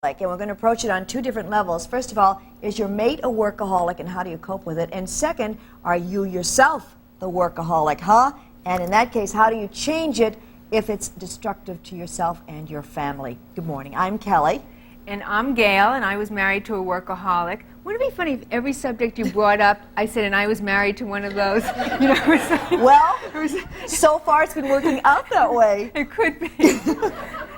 And we're going to approach it on two different levels. First of all, is your mate a workaholic and how do you cope with it? And second, are you yourself the workaholic, huh? And in that case, how do you change it if it's destructive to yourself and your family? Good morning. I'm Kelly. And I'm Gail, and I was married to a workaholic. Wouldn't it be funny if every subject you brought up, I said, and I was married to one of those? You know, well, so far it's been working out that way. It could be.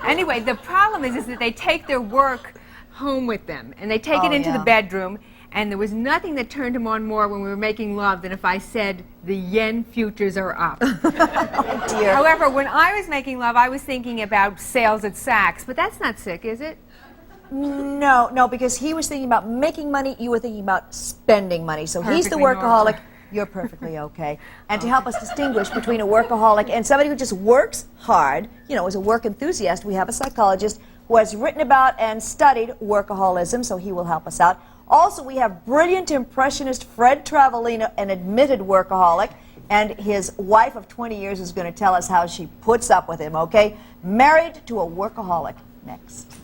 Anyway, the problem is that they take their work home with them, and they take it into the bedroom, and there was nothing that turned him on more when we were making love than if I said, the yen futures are up. Oh, dear. However, when I was making love, I was thinking about sales at Saks, but that's not sick, is it? No, because he was thinking about making money, you were thinking about spending money. So he's the workaholic, you're perfectly okay. And to help us distinguish between a workaholic and somebody who just works hard, you know, is a work enthusiast, we have a psychologist who has written about and studied workaholism, so he will help us out. Also, we have brilliant impressionist Fred Travelena, an admitted workaholic, and his wife of 20 years is going to tell us how she puts up with him, okay? Married to a workaholic. Next.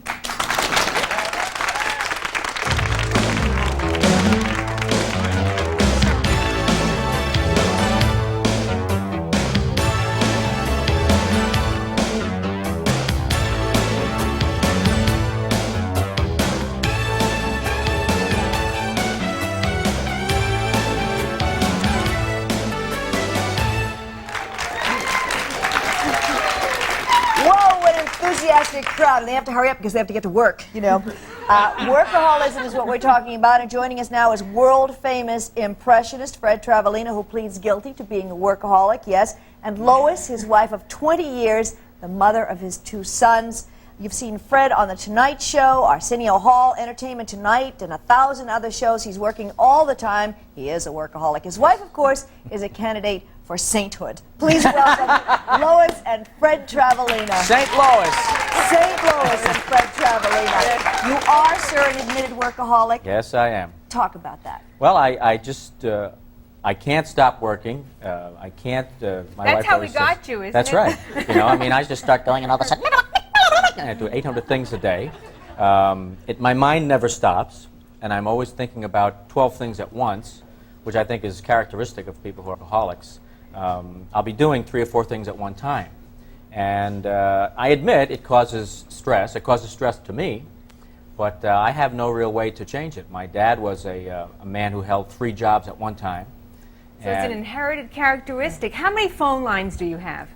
Enthusiastic crowd, and they have to hurry up because they have to get to work, you know. Workaholism is what we're talking about, and joining us now is world-famous impressionist Fred Travelena, who pleads guilty to being a workaholic, yes, and Lois, his wife of 20 years, the mother of his two sons. You've seen Fred on The Tonight Show, Arsenio Hall, Entertainment Tonight, and 1,000 other shows. He's working all the time. He is a workaholic. His wife, of course, is a candidate for sainthood. Please welcome Lois and Fred Travelena. St. Lois. St. Lois and Fred Travelena. You are, sir, an admitted workaholic. Yes, I am. Talk about that. Well, I can't stop working. I can't. That's how we got you, isn't it? That's right. You know, I mean, I just start going, and all of a sudden, I do 800 things a day. My mind never stops, and I'm always thinking about 12 things at once, which I think is characteristic of people who are alcoholics. I'll be doing 3 or 4 things at one time. And I admit it causes stress. It causes stress to me, but I have no real way to change it. My dad was a man who held 3 jobs at one time. So it's an inherited characteristic. How many phone lines do you have?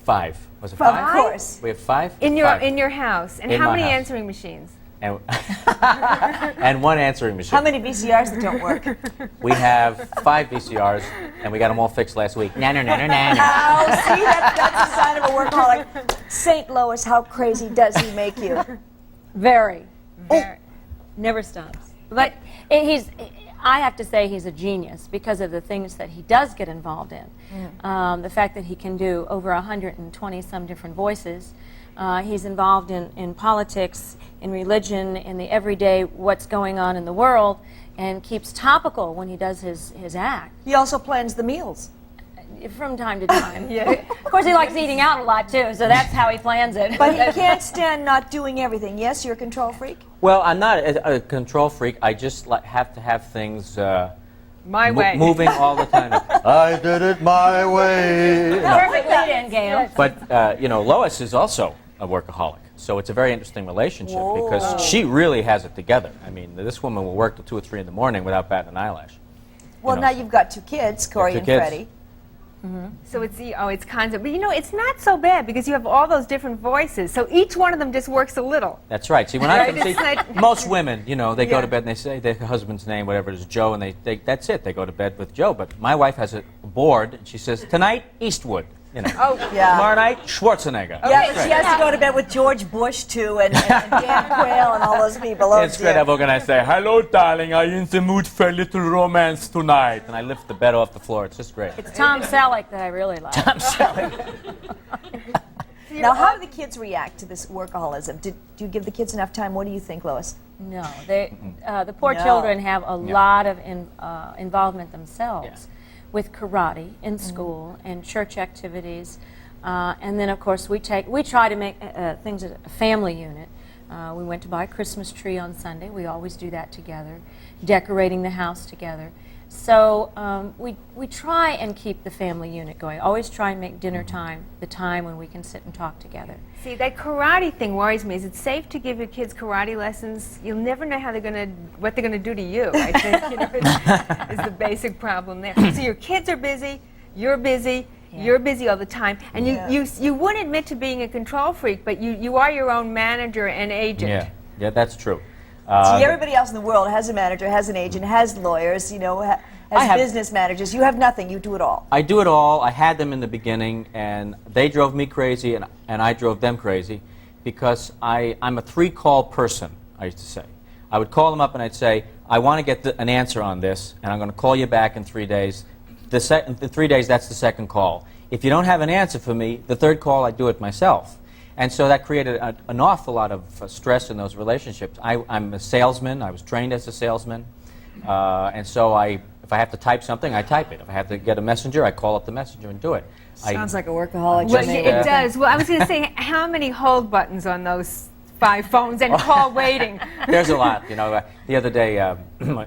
5. Was it 5? Of course. We have 5? In your 5. In your house. And In how my many house. answering machines? And, and 1 answering machine. How many VCRs that don't work? We have 5 VCRs, and we got them all fixed last week. No. Oh, see, that's a sign of a workaholic. St. Lois, how crazy does he make you? Very. Very. Never stops. But I have to say he's a genius because of the things that he does get involved in. The fact that he can do over 120 some different voices. He's involved in politics, in religion, in the everyday what's going on in the world, and keeps topical when he does his act. He also plans the meals. From time to time. Of course, he likes eating out a lot, too, so that's how he plans it. But he can't stand not doing everything. Yes, you're a control freak? Well, I'm not a control freak. I just have to have things My way. moving all the time. I did it my way. Perfect lead-in, Gail. But, you know, Lois is also a workaholic. So it's a very interesting relationship because she really has it together. I mean, this woman will work till 2 or 3 in the morning without batting an eyelash. Well, now you've got 2 kids, Corey and Freddie. So it's constant. But you know, it's not so bad because you have all those different voices. So each one of them just works a little. That's right. See, when I Right, it's like- most women, you know, they go to bed and they say their husband's name, whatever it is, Joe, and that's it. They go to bed with Joe. But my wife has a board, and she says, tonight, Eastwood. You know. Oh, Yeah. Tomorrow night, Schwarzenegger. Yeah, That's she great. has to go to bed with George Bush, too, and Dan Quayle and all those people. Oh, It's great. dear. I'm going to say, hello, darling, are you in the mood for a little romance tonight? And I lift the bed off the floor. It's just great. It's Tom Selleck that I really like. Now, how do the kids react to this workaholism? Do you give the kids enough time? What do you think, Lois? No, the poor No. children have a lot of involvement themselves. Yeah. With karate in school and church activities, and then of course we try to make things a family unit. We went to buy a Christmas tree on Sunday. We always do that together. Decorating the house together. So we try and keep the family unit going. Always try and make dinner time the time when we can sit and talk together. See, that karate thing worries me. Is it safe to give your kids karate lessons? You'll never know how what they're gonna do to you. I think is the basic problem there. So your kids are busy, you're busy. Yeah. You're busy all the time, and you wouldn't admit to being a control freak, but you are your own manager and agent. Yeah, that's true. See, everybody else in the world has a manager, has an agent, has lawyers, you know, has business managers. You have nothing. You do it all. I do it all. I had them in the beginning, and they drove me crazy, and I drove them crazy, because I'm a 3-call person, I used to say. I would call them up and I'd say, I want to get an answer on this, and I'm going to call you back in 3 days. The 3 days, that's the second call. If you don't have an answer for me, the third call, I do it myself. And so that created an awful lot of stress in those relationships. I'm a salesman. I was trained as a salesman. And so if I have to type something, I type it. If I have to get a messenger, I call up the messenger and do it. Sounds like a workaholic. Well, it does. Well, I was going to say, how many hold buttons on those 5 phones and call waiting? There's a lot. You know, the other day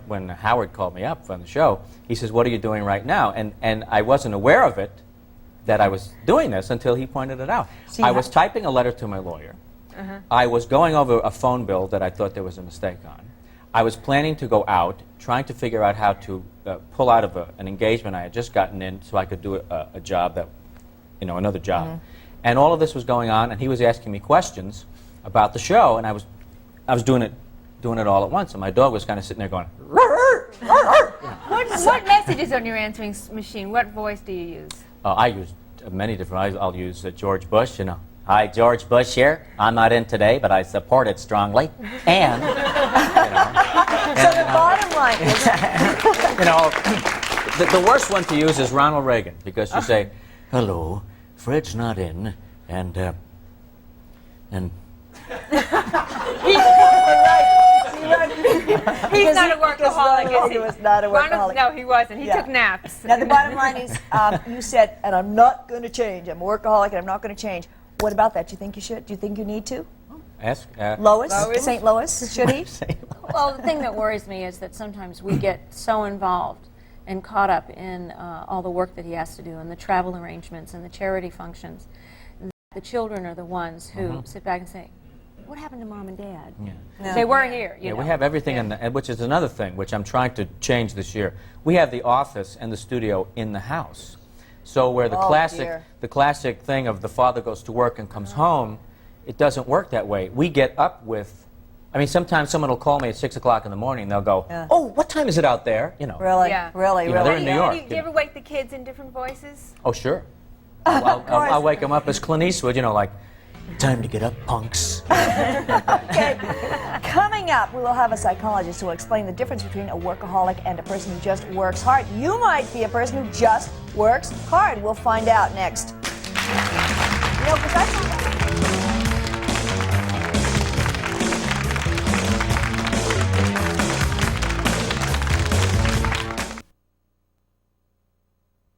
when Howard called me up from the show, he says, "What are you doing right now?" And I wasn't aware of it, that I was doing this, until he pointed it out. I was typing a letter to my lawyer. I was going over a phone bill that I thought there was a mistake on. I was planning to go out, trying to figure out how to pull out of an engagement I had just gotten in so I could do a job that, you know, another job. And all of this was going on, and he was asking me questions about the show, and I was doing it all at once, and my dog was kind of sitting there going, What messages on your answering machine? What voice do you use? I use many different. I'll use George Bush. You know, hi, George Bush here. I'm not in today, but I support it strongly. And you know, so the bottom line is, you know, the worst one to use is Ronald Reagan, because you say, "Hello, Fred's not in," and He's not a workaholic, is he? He was not a workaholic. No, he wasn't. He took naps. Now, the bottom line is, you said, and I'm not going to change. I'm a workaholic, and I'm not going to change. What about that? Do you think you should? Do you think you need to? ask Lois? St. Louis? Should he? Well, the thing that worries me is that sometimes we get so involved and caught up in all the work that he has to do and the travel arrangements and the charity functions. The children are the ones who sit back and say, "What happened to Mom and Dad?" Yeah. They weren't here. You know? We have everything, which is another thing, which I'm trying to change this year. We have the office and the studio in the house. So where the classic thing of the father goes to work and comes home, it doesn't work that way. We get up with, I mean, sometimes someone will call me at 6 o'clock in the morning, and they'll go, "Oh, what time is it out there?" You know. Really? Yeah. Really? You know, they're in New York. Do you ever wake the kids in different voices? Oh, sure. I'll wake them up as Clint Eastwood, you know, like, "Time to get up, punks." Okay. Coming up, we will have a psychologist who will explain the difference between a workaholic and a person who just works hard. You might be a person who just works hard. We'll find out next. You know, because I